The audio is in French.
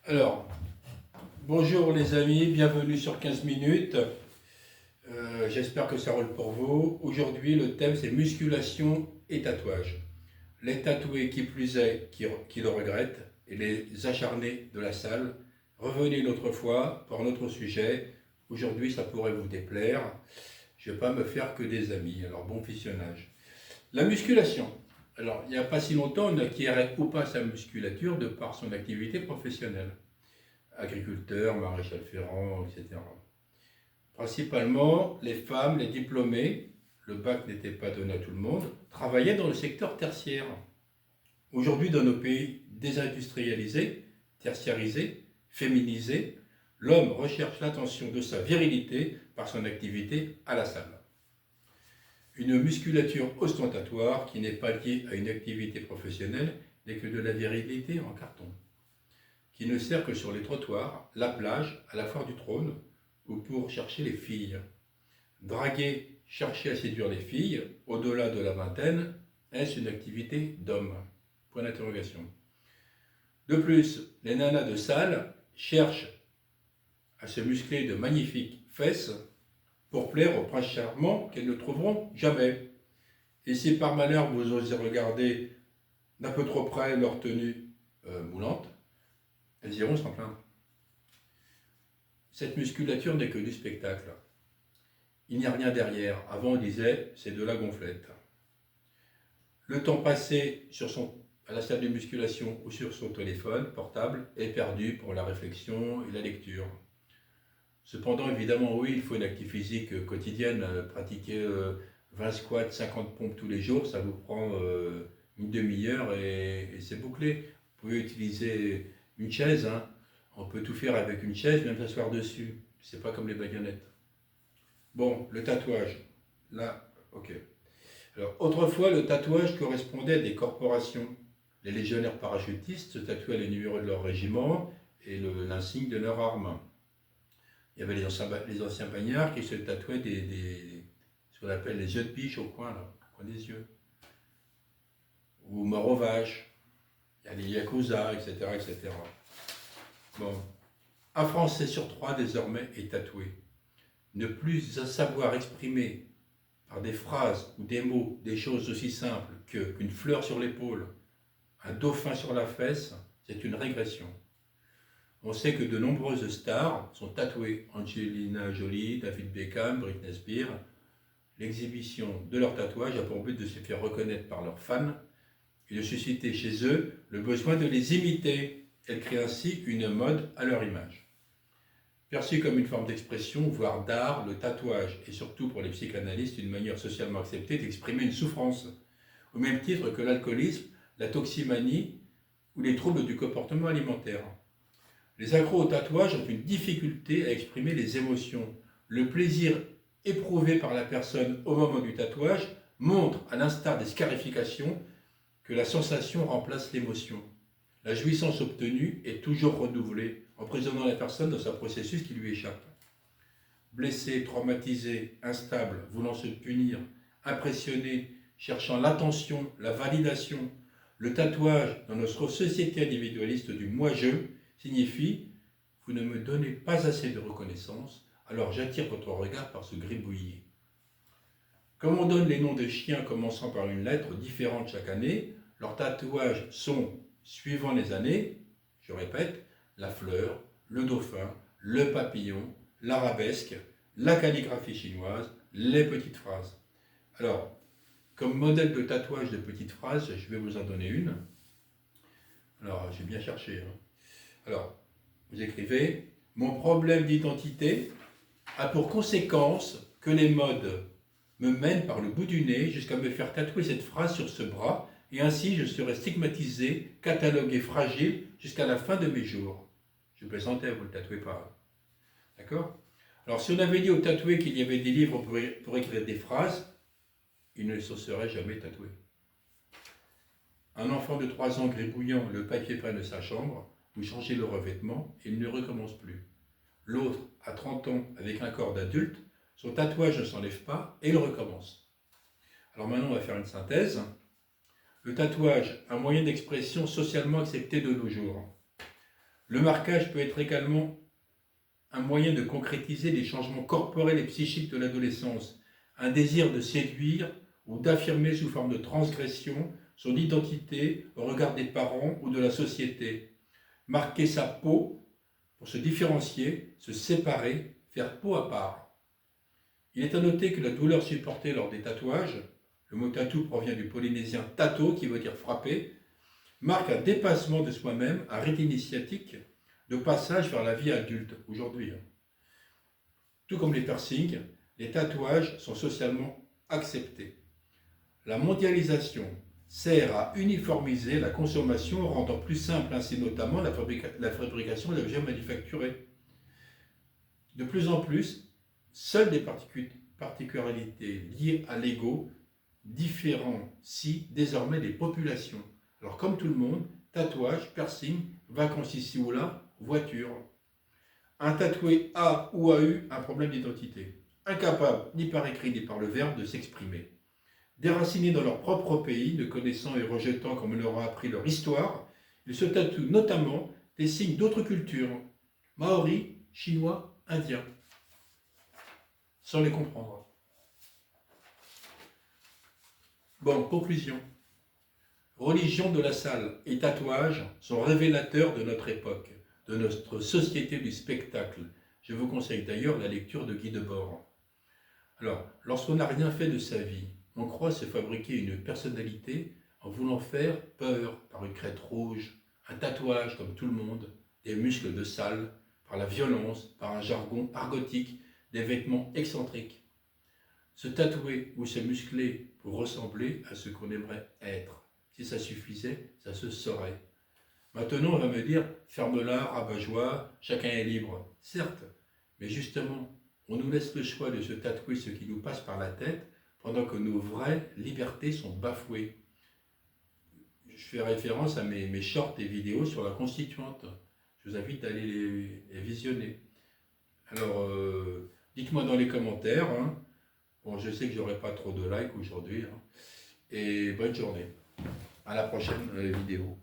Alors, bonjour les amis, bienvenue sur 15 minutes. J'espère que ça roule pour vous. Aujourd'hui, le thème c'est musculation et tatouage. Les tatoués qui plus est, qui le regrettent, et les acharnés de la salle. Revenez une autre fois pour un autre sujet. Aujourd'hui, ça pourrait vous déplaire. Je ne vais pas me faire que des amis. Alors, bon visionnage. La musculation. Alors, il n'y a pas si longtemps, on acquérait ou pas sa musculature de par son activité professionnelle. Agriculteur, maréchal ferrant, etc. Principalement, les femmes, les diplômés, le bac n'était pas donné à tout le monde, travaillaient dans le secteur tertiaire. Aujourd'hui, dans nos pays désindustrialisés, tertiarisés, féminisés, l'homme recherche l'attention de sa virilité par son activité à la salle. Une musculature ostentatoire qui n'est pas liée à une activité professionnelle n'est que de la virilité en carton, qui ne sert que sur les trottoirs, la plage, à la foire du trône, ou pour chercher les filles. Draguer, chercher à séduire les filles, au-delà de la vingtaine, est-ce une activité d'homme? Point d'interrogation. De plus, les nanas de salle cherchent à se muscler de magnifiques fesses pour plaire aux princes charmants qu'elles ne trouveront jamais. Et si par malheur vous osez regarder d'un peu trop près leur tenue moulante, elles iront s'en plaindre. Cette musculature n'est que du spectacle. Il n'y a rien derrière. Avant, on disait, c'est de la gonflette. Le temps passé à la salle de musculation ou sur son téléphone portable est perdu pour la réflexion et la lecture. Cependant, évidemment, oui, il faut une activité physique quotidienne. Pratiquer 20 squats, 50 pompes tous les jours, ça vous prend une demi-heure et c'est bouclé. Vous pouvez utiliser une chaise, hein. On peut tout faire avec une chaise, même s'asseoir dessus. C'est pas comme les baïonnettes. Bon, le tatouage. Là, ok. Alors, autrefois, le tatouage correspondait à des corporations. Les légionnaires parachutistes se tatouaient les numéros de leur régiment et l'insigne de leur arme. Il y avait les anciens bagnards qui se tatouaient ce qu'on appelle les yeux de biche au coin, là, au coin des yeux. Ou mort aux vaches. Il y a les yakuza, etc., etc. Bon, un Français sur 3 désormais est tatoué. Ne plus savoir exprimer par des phrases ou des mots des choses aussi simples qu'une fleur sur l'épaule, un dauphin sur la fesse, c'est une régression. On sait que de nombreuses stars sont tatouées. Angelina Jolie, David Beckham, Britney Spears. L'exhibition de leur tatouage a pour but de se faire reconnaître par leurs fans et de susciter chez eux le besoin de les imiter. Elle crée ainsi une mode à leur image. Perçu comme une forme d'expression, voire d'art, le tatouage est surtout pour les psychanalystes une manière socialement acceptée d'exprimer une souffrance, au même titre que l'alcoolisme, la toximanie ou les troubles du comportement alimentaire. Les accros au tatouage ont une difficulté à exprimer les émotions. Le plaisir éprouvé par la personne au moment du tatouage montre, à l'instar des scarifications, que la sensation remplace l'émotion. La jouissance obtenue est toujours renouvelée, emprisonnant la personne dans un processus qui lui échappe. Blessé, traumatisé, instable, voulant se punir, impressionné, cherchant l'attention, la validation, le tatouage dans notre société individualiste du moi-je signifie « vous ne me donnez pas assez de reconnaissance, alors j'attire votre regard par ce gribouillis ». Comme on donne les noms de chiens commençant par une lettre différente chaque année, leurs tatouages sont, suivant les années, je répète, la fleur, le dauphin, le papillon, l'arabesque, la calligraphie chinoise, les petites phrases. Alors, comme modèle de tatouage de petites phrases, je vais vous en donner une. Alors, j'ai bien cherché. Alors, vous écrivez « Mon problème d'identité a pour conséquence que les modes me mènent par le bout du nez jusqu'à me faire tatouer cette phrase sur ce bras, et ainsi je serai stigmatisé, catalogué fragile jusqu'à la fin de mes jours. » Je plaisantais, vous ne le tatouez pas. D'accord? Alors, si on avait dit aux tatoués qu'il y avait des livres pour écrire des phrases, ils ne se seraient jamais tatoués. Un enfant de 3 ans gribouillant le papier peint de sa chambre, vous changez le revêtement et il ne recommence plus. L'autre, à 30 ans, avec un corps d'adulte, son tatouage ne s'enlève pas et il recommence. Alors maintenant, on va faire une synthèse. Le tatouage, un moyen d'expression socialement accepté de nos jours. Le marquage peut être également un moyen de concrétiser les changements corporels et psychiques de l'adolescence, un désir de séduire ou d'affirmer sous forme de transgression son identité au regard des parents ou de la société, marquer sa peau pour se différencier, se séparer, faire peau à part. Il est à noter que la douleur supportée lors des tatouages, le mot tatou provient du polynésien tato qui veut dire frapper, marque un dépassement de soi-même, un rite initiatique de passage vers la vie adulte aujourd'hui. Tout comme les piercings, les tatouages sont socialement acceptés. La mondialisation sert à uniformiser la consommation, rendant plus simple ainsi notamment la fabrication d'objets manufacturés. De plus en plus, seules des particularités liées à l'ego différencient désormais les populations. Alors comme tout le monde, tatouage, piercing, vacances ici ou là, voiture. Un tatoué a ou a eu un problème d'identité, incapable ni par écrit ni par le verbe de s'exprimer. Déracinés dans leur propre pays, ne connaissant et rejetant comme on leur a appris leur histoire, ils se tatouent notamment des signes d'autres cultures, maoris, chinois, indiens, sans les comprendre. Bon, conclusion. Religion de la salle et tatouage sont révélateurs de notre époque, de notre société du spectacle. Je vous conseille d'ailleurs la lecture de Guy Debord. Alors, lorsqu'on n'a rien fait de sa vie, on croit se fabriquer une personnalité en voulant faire peur par une crête rouge, un tatouage comme tout le monde, des muscles de salle, par la violence, par un jargon argotique, des vêtements excentriques. Se tatouer ou se muscler pour ressembler à ce qu'on aimerait être. Si ça suffisait, ça se saurait. Maintenant, on va me dire, ferme-la, rabat-joie, chacun est libre. Certes, mais justement, on nous laisse le choix de se tatouer ce qui nous passe par la tête, pendant que nos vraies libertés sont bafouées. Je fais référence à mes shorts et vidéos sur la Constituante. Je vous invite à aller les visionner. Alors, dites-moi dans les commentaires. Bon, je sais que j'aurai pas trop de likes aujourd'hui. Et bonne journée. À la prochaine vidéo.